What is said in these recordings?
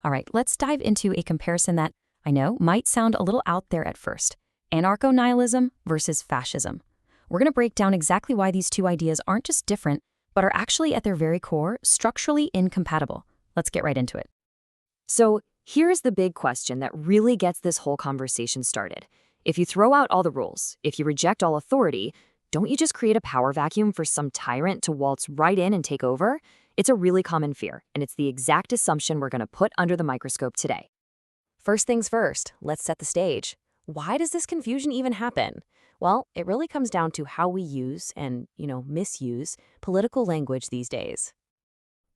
All right, let's dive into a comparison that I know might sound a little out there at first. Anarcho nihilism versus fascism. We're going to break down exactly why these two ideas aren't just different, but are actually at their very core structurally incompatible. Let's get right into it. So here's the big question that really gets this whole conversation started. If you throw out all the rules, if you reject all authority, don't you just create a power vacuum for some tyrant to waltz right in and take over? It's a really common fear, and it's the exact assumption we're going to put under the microscope today. First things first, let's set the stage. Why does this confusion even happen? Well, it really comes down to how we use and, misuse political language these days.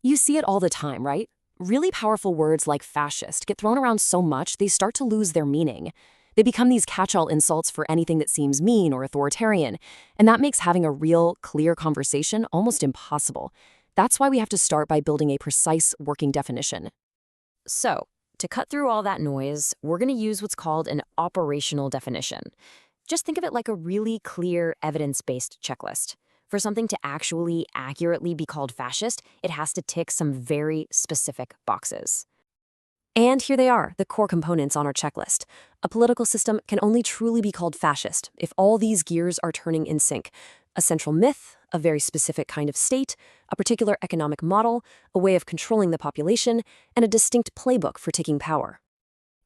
You see it all the time, right? Really powerful words like fascist get thrown around so much they start to lose their meaning. They become these catch-all insults for anything that seems mean or authoritarian, and that makes having a real, clear conversation almost impossible. That's why we have to start by building a precise working definition. So, to cut through all that noise, we're going to use what's called an operational definition. Just think of it like a really clear, evidence-based checklist. For something to actually accurately be called fascist, it has to tick some very specific boxes. And here they are, the core components on our checklist. A political system can only truly be called fascist if all these gears are turning in sync. A central myth, a very specific kind of state, a particular economic model, a way of controlling the population, and a distinct playbook for taking power.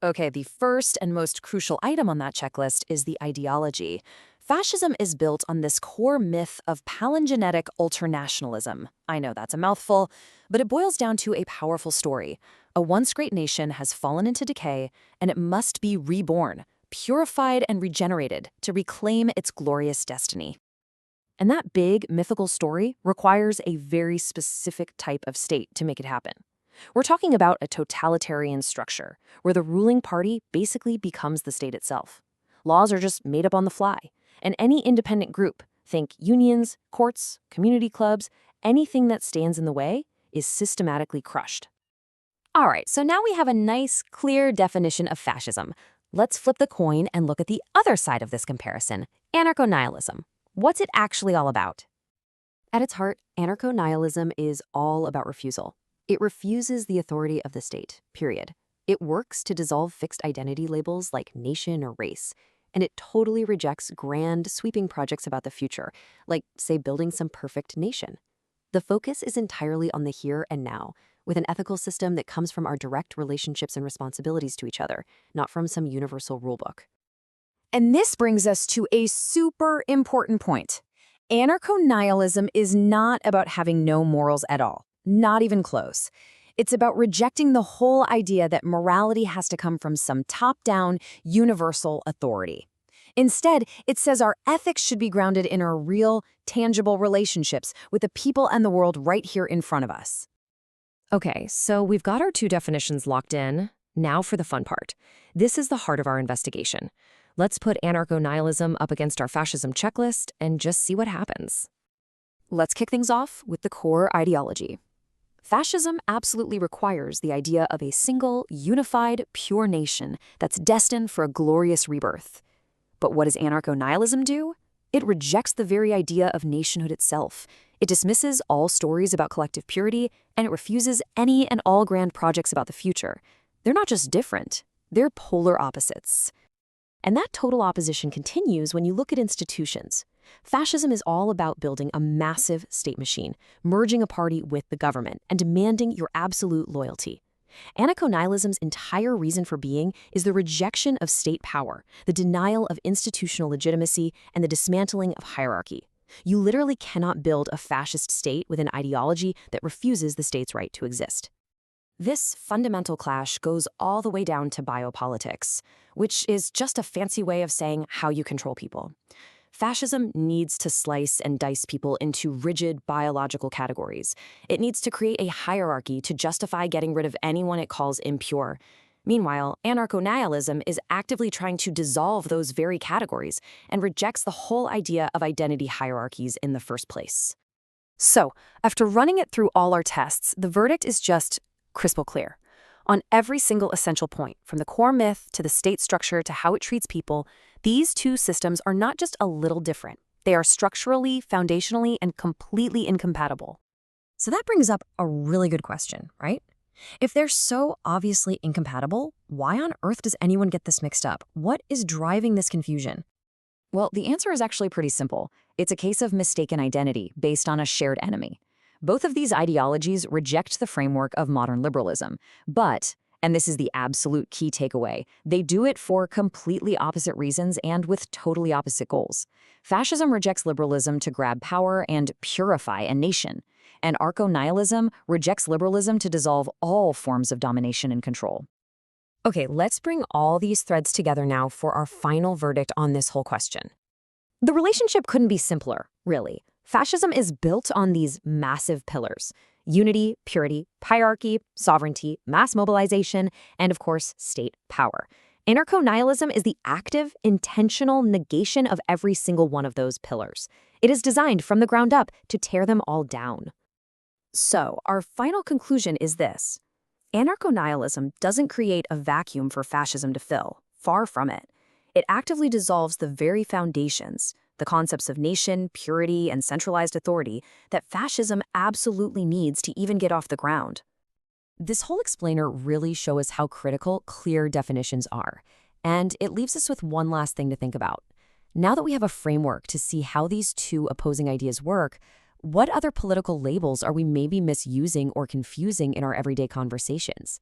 Okay, the first and most crucial item on that checklist is the ideology. Fascism is built on this core myth of palingenetic ultranationalism. I know that's a mouthful, but it boils down to a powerful story. A once great nation has fallen into decay, and it must be reborn, purified and regenerated to reclaim its glorious destiny. And that big, mythical story requires a very specific type of state to make it happen. We're talking about a totalitarian structure, where the ruling party basically becomes the state itself. Laws are just made up on the fly, and any independent group, think unions, courts, community clubs, anything that stands in the way is systematically crushed. All right, so now we have a nice, clear definition of fascism. Let's flip the coin and look at the other side of this comparison, anarcho nihilism. What's it actually all about? At its heart, anarcho nihilism is all about refusal. It refuses the authority of the state, period. It works to dissolve fixed identity labels like nation or race, and it totally rejects grand, sweeping projects about the future, like, say, building some perfect nation. The focus is entirely on the here and now, with an ethical system that comes from our direct relationships and responsibilities to each other, not from some universal rulebook. And this brings us to a super important point. Anarcho-nihilism is not about having no morals at all, not even close. It's about rejecting the whole idea that morality has to come from some top-down, universal authority. Instead, it says our ethics should be grounded in our real, tangible relationships with the people and the world right here in front of us. Okay, so we've got our two definitions locked in. Now for the fun part. This is the heart of our investigation. Let's put anarcho-nihilism up against our fascism checklist and just see what happens. Let's kick things off with the core ideology. Fascism absolutely requires the idea of a single, unified, pure nation that's destined for a glorious rebirth. But what does anarcho-nihilism do? It rejects the very idea of nationhood itself. It dismisses all stories about collective purity, and it refuses any and all grand projects about the future. They're not just different, they're polar opposites. And that total opposition continues when you look at institutions. Fascism is all about building a massive state machine, merging a party with the government, and demanding your absolute loyalty. Anarcho-nihilism's entire reason for being is the rejection of state power, the denial of institutional legitimacy, and the dismantling of hierarchy. You literally cannot build a fascist state with an ideology that refuses the state's right to exist. This fundamental clash goes all the way down to biopolitics, which is just a fancy way of saying how you control people. Fascism needs to slice and dice people into rigid biological categories. It needs to create a hierarchy to justify getting rid of anyone it calls impure. Meanwhile, anarcho-nihilism is actively trying to dissolve those very categories and rejects the whole idea of identity hierarchies in the first place. So, after running it through all our tests, the verdict is just crystal clear. On every single essential point, from the core myth to the state structure to how it treats people, these two systems are not just a little different. They are structurally, foundationally, and completely incompatible. So that brings up a really good question, right? If they're so obviously incompatible, why on earth does anyone get this mixed up? What is driving this confusion? Well, the answer is actually pretty simple. It's a case of mistaken identity based on a shared enemy. Both of these ideologies reject the framework of modern liberalism, but, and this is the absolute key takeaway, they do it for completely opposite reasons and with totally opposite goals. Fascism rejects liberalism to grab power and purify a nation. Anarcho Nihilism rejects liberalism to dissolve all forms of domination and control. Okay, let's bring all these threads together now for our final verdict on this whole question. The relationship couldn't be simpler, really. Fascism is built on these massive pillars: unity, purity, hierarchy, sovereignty, mass mobilization, and of course, state power. Anarcho-nihilism is the active, intentional negation of every single one of those pillars. It is designed from the ground up to tear them all down. So, our final conclusion is this. Anarcho-nihilism doesn't create a vacuum for fascism to fill. Far from it. It actively dissolves the very foundations, the concepts of nation, purity, and centralized authority that fascism absolutely needs to even get off the ground. This whole explainer really shows us how critical clear definitions are. And it leaves us with one last thing to think about. Now that we have a framework to see how these two opposing ideas work, what other political labels are we maybe misusing or confusing in our everyday conversations?